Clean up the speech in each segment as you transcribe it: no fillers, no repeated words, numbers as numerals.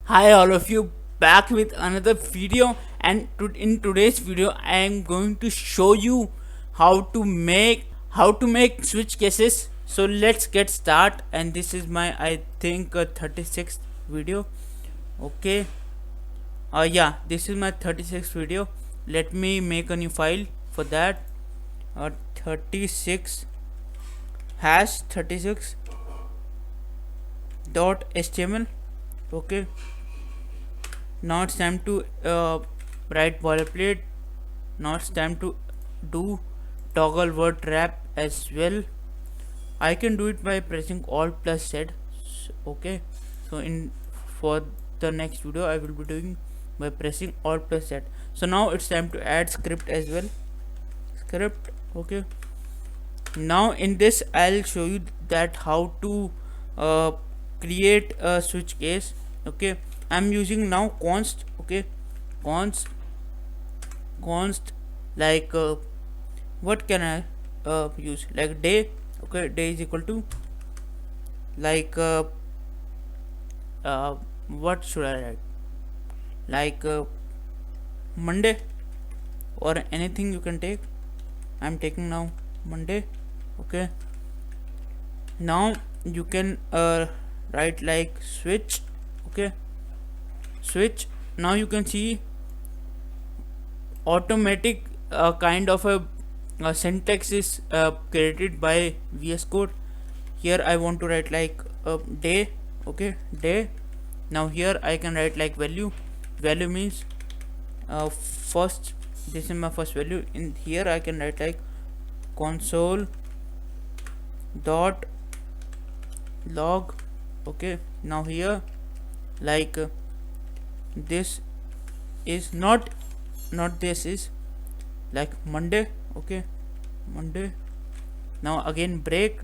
Hi all of you, back with another video, and in today's video I am going to show you how to make switch cases. So let's get start, and this is my I think 36th video. Okay, yeah, this is my 36th video. Let me make a new file for that. 36 hash 36 dot html. Okay, now it's time to write boilerplate. Now it's time to do toggle word wrap as well. I can do it by pressing alt plus z. Okay, so in for the next video I will be doing by pressing alt plus z. So now it's time to add script as well. Script. Okay, now in this I'll show you that how to uh, create a switch case. Okay, I'm using now const. Okay, const like what can I use, like day. Okay, day is equal to like what should I write, like Monday, or anything you can take. I'm taking now Monday. Okay, now you can write like switch. Okay, switch. Now you can see automatic kind of a syntax is created by VS Code. Here I want to write like day. Okay, day. Now here I can write like value. Value means first, this is my first value. In here I can write like console dot log. Okay, now here like this is not this is like Monday. Okay, Monday. Now again break.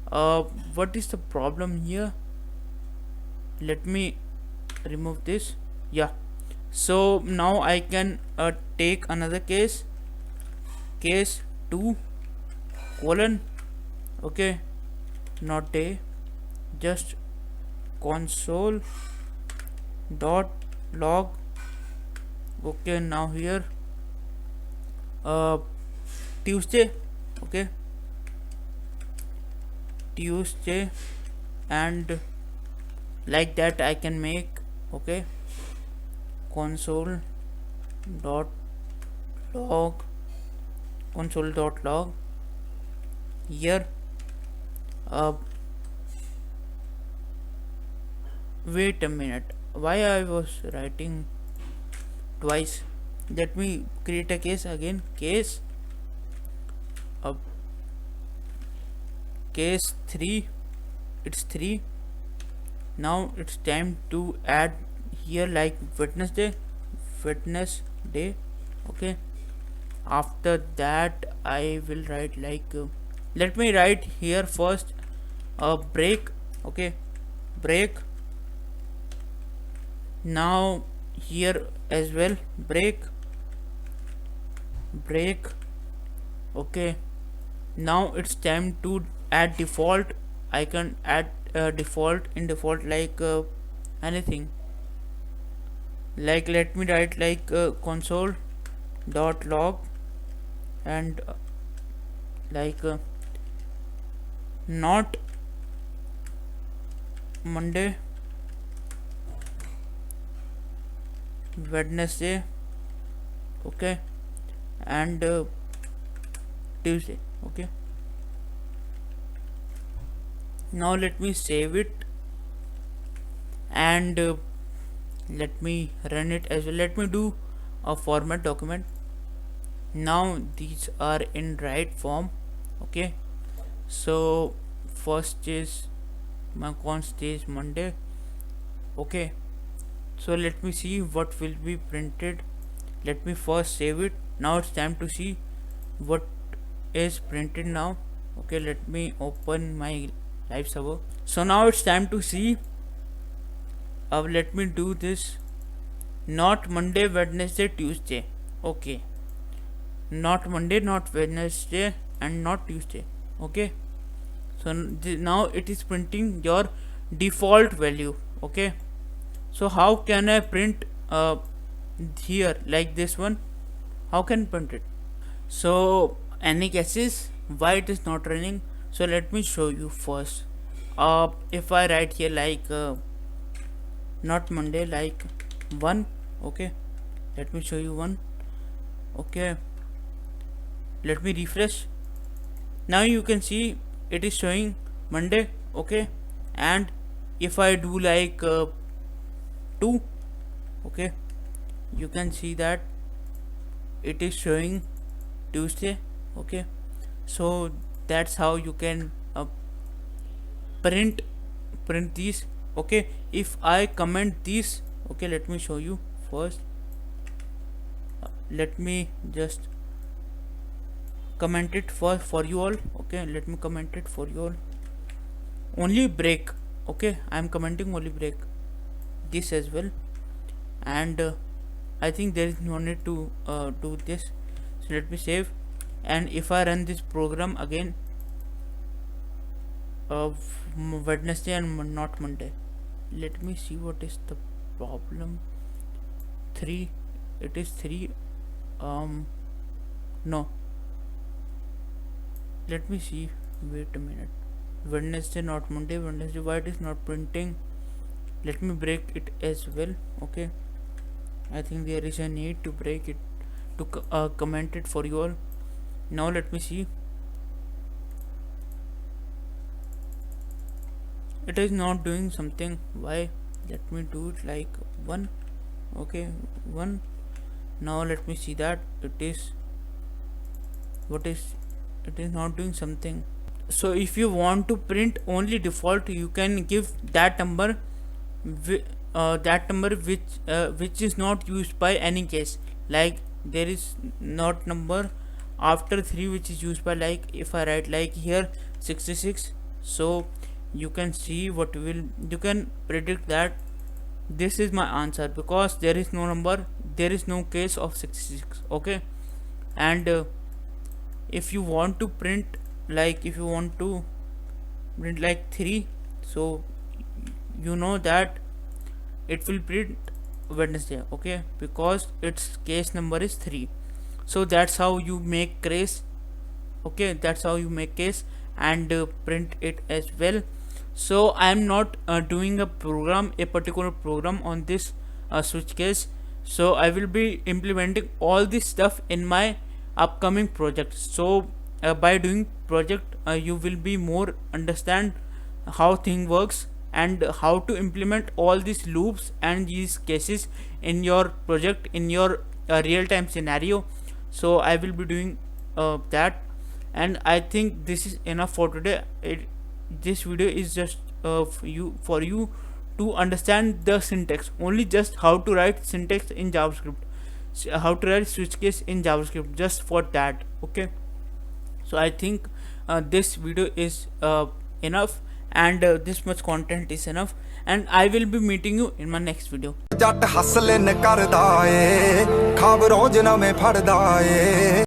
What is the problem here? Let me remove this. Yeah, so now I can take another case 2 colon. Okay, not day, just console dot log. Okay, now here Tuesday. Okay, Tuesday, and like that I can make. Okay, console dot log, console dot log. Here wait a minute, why I was writing twice? Let me create a case again. Case case 3. It's 3. Now it's time to add here like Wednesday. Okay, after that I will write like let me write here first break. Okay, break. Now here as well break. Okay, now it's time to add default. I can add default in default like anything, like let me write like console dot log, and like not Monday, Wednesday. Okay, and Tuesday. Okay, now let me save it, and let me run it as well. Let me do a format document. Now these are in right form. Okay, so first is my const is Monday. Okay, so let me see what will be printed. Let me first save it. Now it's time to see what is printed now. Okay, let me open my live server. So now it's time to see. Let me do this. Not Monday, Wednesday, Tuesday. Okay, not Monday, not Wednesday, and not Tuesday. Okay, so now it is printing your default value. Okay, So how can I print here like this one? How can I print it? So any guesses why it is not running? So let me show you first. If I write here like not Monday, like 1, okay, let me show you 1, okay, let me refresh. Now you can see it is showing Monday, okay, and if I do like 2, okay, you can see that it is showing Tuesday, okay. So that's how you can print these, okay. If I comment these, okay, let me show you first. Let me just comment it for you all, okay. Let me comment it for you all. Only break, okay, I am commenting only break this as well, and I think there is no need to do this. So let me save, and if I run this program again, Wednesday and not Monday, let me see what is the problem. 3, it is 3, no, let me see, wait a minute, Wednesday not Monday, Wednesday, why it is not printing? Let me break it as well, okay. I think there is a need to break it to comment it for you all. Now let me see, it is not doing something, why? Let me do it like 1, okay, 1. Now let me see that it is, what is, it is not doing something. So if you want to print only default, you can give that number which is not used by any case, like there is not number after 3 which is used by, like if I write like here 66, so you can see what will, you can predict that this is my answer, because there is no number, there is no case of 66, okay. And if you want to print, like if you want to print like 3, so you know that it will print Wednesday, okay, because its case number is 3. So that's how you make case, okay, that's how you make case and print it as well. So I am not doing a particular program on this switch case, so I will be implementing all this stuff in my upcoming project. So by doing project, you will be more understand how thing works and how to implement all these loops and these cases in your project, in your real-time scenario. So I will be doing that, and I think this is enough for today. This video is just for you to understand the syntax, only just how to write syntax in JavaScript, how to write switch case in JavaScript, just for that, okay. So I think this video is enough, and this much content is enough, and I will be meeting you in my next video.